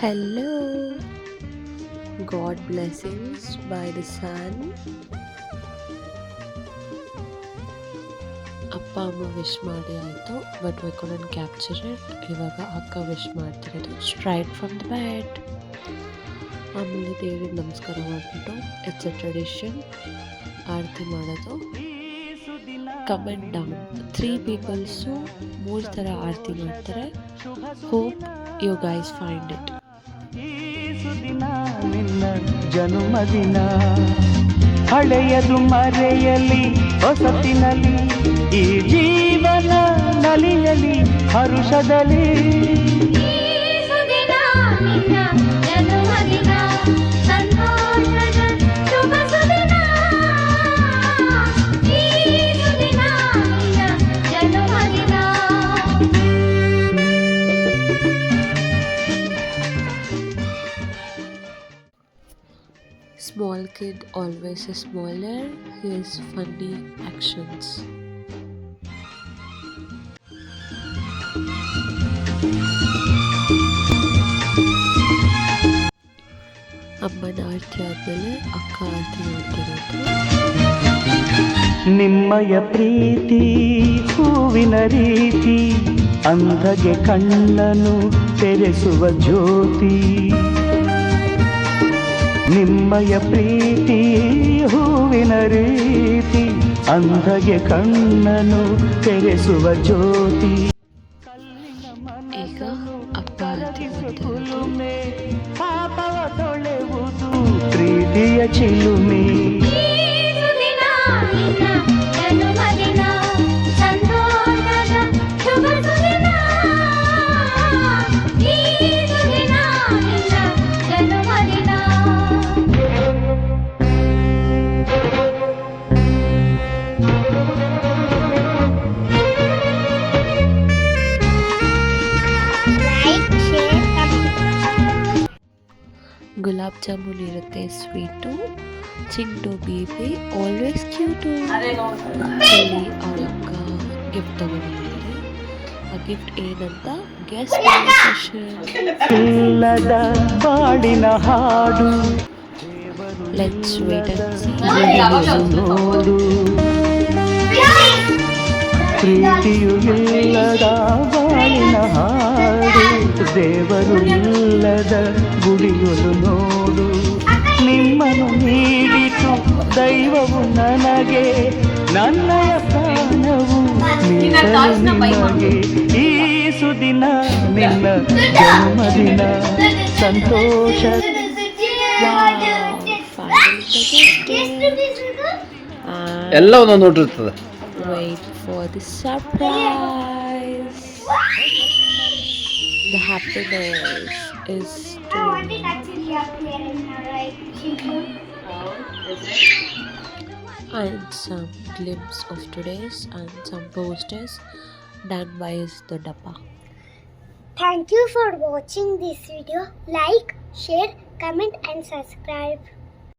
Hello, God blessings by the sun. ಅಪ್ಪ ಅಮ್ಮ wish ಮಾಡಿ ಆಯಿತು, but we couldn't capture it. ಇವಾಗ ಅಕ್ಕ ವಿಶ್ ಮಾಡ್ತಿರೋದು ಸ್ಟ್ರೈಟ್ ಫ್ರಮ್ ದ ಬೆಡ್. ಆಮೇಲೆ ದೇವ್ರಿಗೆ ನಮಸ್ಕಾರ ಮಾಡಿಬಿಟ್ಟು ಇಟ್ಸ್ ಅ ಟ್ರೆಡಿಷನ್ ಆರತಿ ಮಾಡೋದು. ಕಮೆಂಟ್ ಡೌನ್ 3 ಪೀಪಲ್ಸು 3 ಥರ ಆರತಿ ಮಾಡ್ತಾರೆ. Hope you guys find it. ದಿನ ನಿನ್ನ ಜನ್ಮದಿನ ಹಳೆಯದು ಮರೆಯಲಿ ಹೊಸತಿನಲ್ಲಿ ಈ ಜೀವನ ನಲಿಯಲಿ ಹರುಷದಲ್ಲಿ. Small kid always is smaller. His funny actions. ಅಮ್ಮನ ಆರತಿ ಆದಮೇಲೆ ಅಕ್ಕ ಆರತಿ ಮಾಡ್ತಿರೋದು. ನಿಮ್ಮಯ ಪ್ರೀತಿ ಹೂವಿನ ರೀತಿ ಅಂಧಗೆ ಕಣ್ಣನು ತೆರೆಸುವ ಜ್ಯೋತಿ. ನಿಮ್ಮಯ ಪ್ರೀತಿ ಹೂವಿನ ರೀತಿ ಅಂಧಗೆ ಕಣ್ಣನು ತೆರೆಸುವ ಜ್ಯೋತಿ. ಈಗ ಅಪ್ಪ ಆರತಿ ಮಾಡ್ತಿರೋದು. ಪಾಪವ ತೊಳೆವುದು ಪ್ರೀತಿಯ ಚಿಲುಮೆ. ಗುಲಾಬ್ ಜಾಮೂನ್ ಇರುತ್ತೆ, sweet. Chintu baby always cute. ಅಲ್ಲಿ ಅವ್ರ ಅಕ್ಕ ಗಿಫ್ಟ್ ತಗೊಂಡಿದ್ದಾರೆ. ಆ ಗಿಫ್ಟ್ ಏನಂತ ಗೆಸ್ ಇಲ್ಲದ ಬಾಳಿನ ಹಾಡು ಲೆಟ್ಸ್ ವೇಟ್ ಅಂಡ್ ಸೀ. ನೋಡು ಪ್ರೀತಿಯು ಇಲ್ಲದ ಬಾಳಿನ ಹಾಡು ದೇವರು ಇಲ್ಲದ ಗುಡಿಯಲು ನೋಡು. ನಿಮ್ಮನ್ನು ನೀಡಿತು ದೈವವು ನನಗೆ ನನ್ನಯ ಪ್ರಾಣವು ನಿನಗೆ. ಈ ಸುದಿನ ನಿನ್ನ ಜನ್ಮದಿನ ಸಂತೋಷ. ಎಲ್ಲ ಒಂದೊಂದು ನೋಟಿರ್ತದೆ. Wait for the surprise. The happiness is to and some glimpse of today's and some posters done by the Dappa. Thank you for watching this video. Like, share, comment and subscribe.